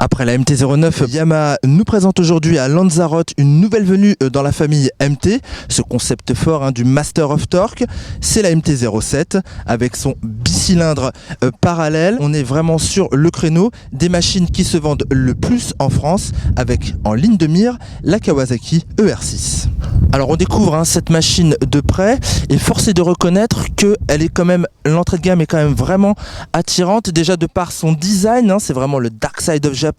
Après la MT-09, Yamaha nous présente aujourd'hui à Lanzarote une nouvelle venue dans la famille MT. Ce concept fort du Master of Torque, c'est la MT-07 avec son bicylindre parallèle. On est vraiment sur le créneau des machines qui se vendent le plus en France, avec en ligne de mire la Kawasaki ER6. Alors on découvre cette machine de près et force est de reconnaître que elle est quand même, l'entrée de gamme est quand même vraiment attirante, déjà de par son design, c'est vraiment le Dark Side of Japan,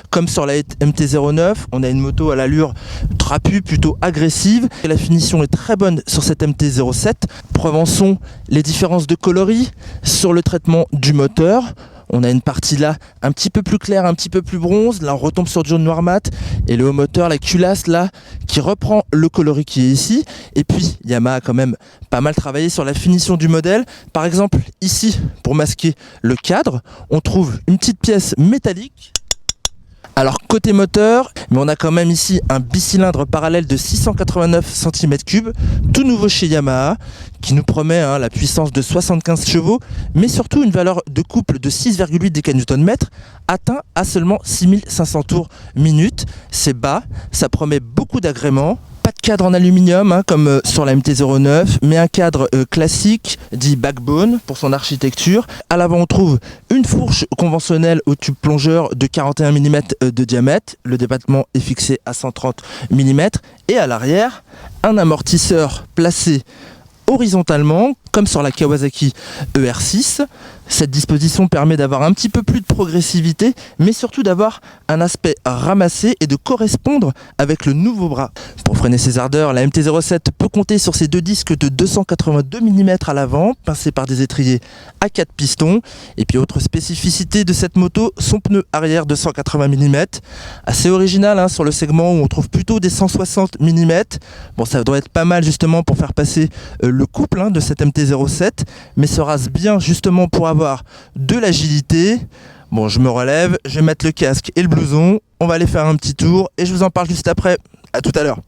comme sur la MT-09. On a une moto à l'allure trapue, plutôt agressive, et la finition est très bonne sur cette MT-07. Preuve en sont les différences de coloris sur le traitement du moteur. On a une partie là un petit peu plus claire, un petit peu plus bronze. Là on retombe sur du jaune noir mat. Et le haut moteur, la culasse là, qui reprend le coloris qui est ici. Et puis Yamaha a quand même pas mal travaillé sur la finition du modèle. Par exemple ici, pour masquer le cadre, on trouve une petite pièce métallique. Alors côté moteur, mais on a quand même ici un bicylindre parallèle de 689 cm3, tout nouveau chez Yamaha, qui nous promet la puissance de 75 chevaux, mais surtout une valeur de couple de 6,8 décanewton-Nm, atteint à seulement 6500 tours minute. C'est bas, ça promet beaucoup d'agréments. Pas de cadre en aluminium comme sur la MT-09, mais un cadre classique dit backbone pour son architecture. À l'avant on trouve une fourche conventionnelle au tube plongeur de 41 mm de diamètre. Le débattement est fixé à 130 mm. Et à l'arrière, un amortisseur placé horizontalement comme sur la Kawasaki ER6. Cette disposition permet d'avoir un petit peu plus de progressivité, mais surtout d'avoir un aspect ramassé et de correspondre avec le nouveau bras. Pour freiner ses ardeurs, la MT-07 peut compter sur ses deux disques de 282 mm à l'avant, pincés par des étriers à 4 pistons. Et puis autre spécificité de cette moto, son pneu arrière de 180 mm, assez original sur le segment où on trouve plutôt des 160 mm. Bon, ça doit être pas mal justement pour faire passer le couple de cette MT-07, mais se rase bien justement pour avoir de l'agilité. Bon, je me relève, je vais mettre le casque et le blouson, on va aller faire un petit tour et je vous en parle juste après. À tout à l'heure.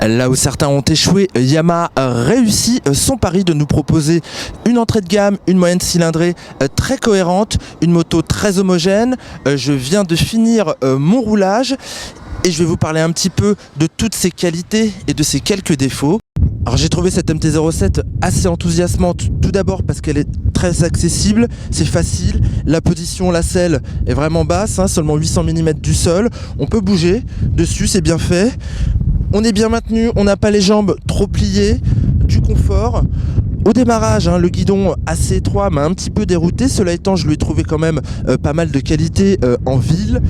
Là où certains ont échoué, Yamaha a réussi son pari de nous proposer une entrée de gamme, une moyenne cylindrée très cohérente, une moto très homogène. Je viens de finir mon roulage et je vais vous parler un petit peu de toutes ses qualités et de ses quelques défauts. Alors j'ai trouvé cette MT-07 assez enthousiasmante, tout d'abord parce qu'elle est très accessible, c'est facile, la position, la selle est vraiment basse, seulement 800 mm du sol, on peut bouger dessus, c'est bien fait. On est bien maintenu, on n'a pas les jambes trop pliées, du confort. Au démarrage, le guidon assez étroit m'a un petit peu dérouté. Cela étant, je lui ai trouvé quand même pas mal de qualité en ville.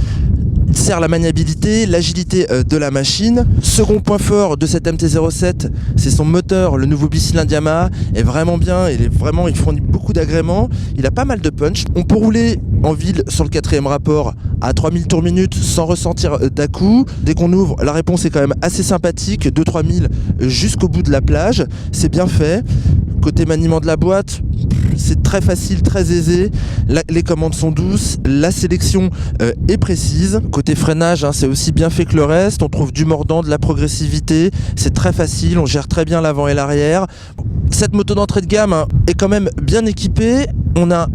Il sert la maniabilité, l'agilité de la machine. Second point fort de cette MT-07, c'est son moteur. Le nouveau bicylindre Yamaha est vraiment bien. Il fournit beaucoup d'agréments. Il a pas mal de punch. On peut rouler en ville sur le 4e rapport à 3000 tours minute sans ressentir d'à-coup. Dès qu'on ouvre, la réponse est quand même assez sympathique. 2-3000 jusqu'au bout de la plage. C'est bien fait. Côté maniement de la boîte, c'est très facile, très aisé. Les commandes sont douces, la sélection est précise. Côté freinage, c'est aussi bien fait que le reste. On trouve du mordant, de la progressivité. C'est très facile, on gère très bien l'avant et l'arrière. Cette moto d'entrée de gamme est quand même bien équipée. On a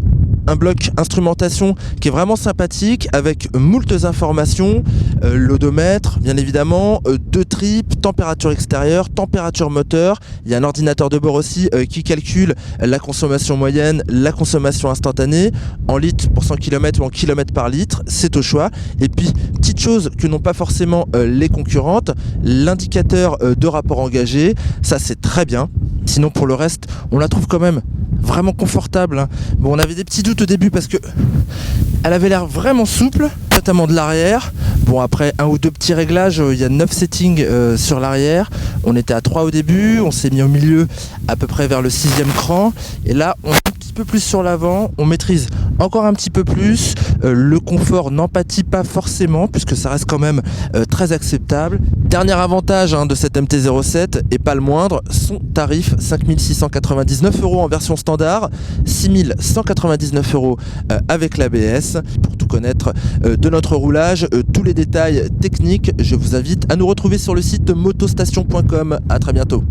un bloc instrumentation qui est vraiment sympathique avec moultes informations, l'odomètre bien évidemment, 2 tripes, température extérieure, température moteur. Il y a un ordinateur de bord aussi qui calcule la consommation moyenne, la consommation instantanée en litres pour 100 km ou en kilomètres par litre, c'est au choix. Et puis petite chose que n'ont pas forcément les concurrentes, l'indicateur de rapport engagé, ça c'est très bien. Sinon pour le reste on la trouve quand même vraiment confortable, hein. Bon, on avait des petits doutes au début parce que elle avait l'air vraiment souple, notamment de l'arrière. Bon, après un ou deux petits réglages, il y a 9 settings sur l'arrière. On était à 3 au début, on s'est mis au milieu à peu près vers le 6e cran. Et là, on est un petit peu plus sur l'avant, on maîtrise encore un petit peu plus. Le confort n'en pâtit pas forcément puisque ça reste quand même très acceptable. Dernier avantage de cette MT-07 et pas le moindre, son tarif 5 699 € en version standard, 6 199 € avec l'ABS. Pour tout connaître de notre roulage, tous les détails techniques, je vous invite à nous retrouver sur le site motostation.com. À très bientôt.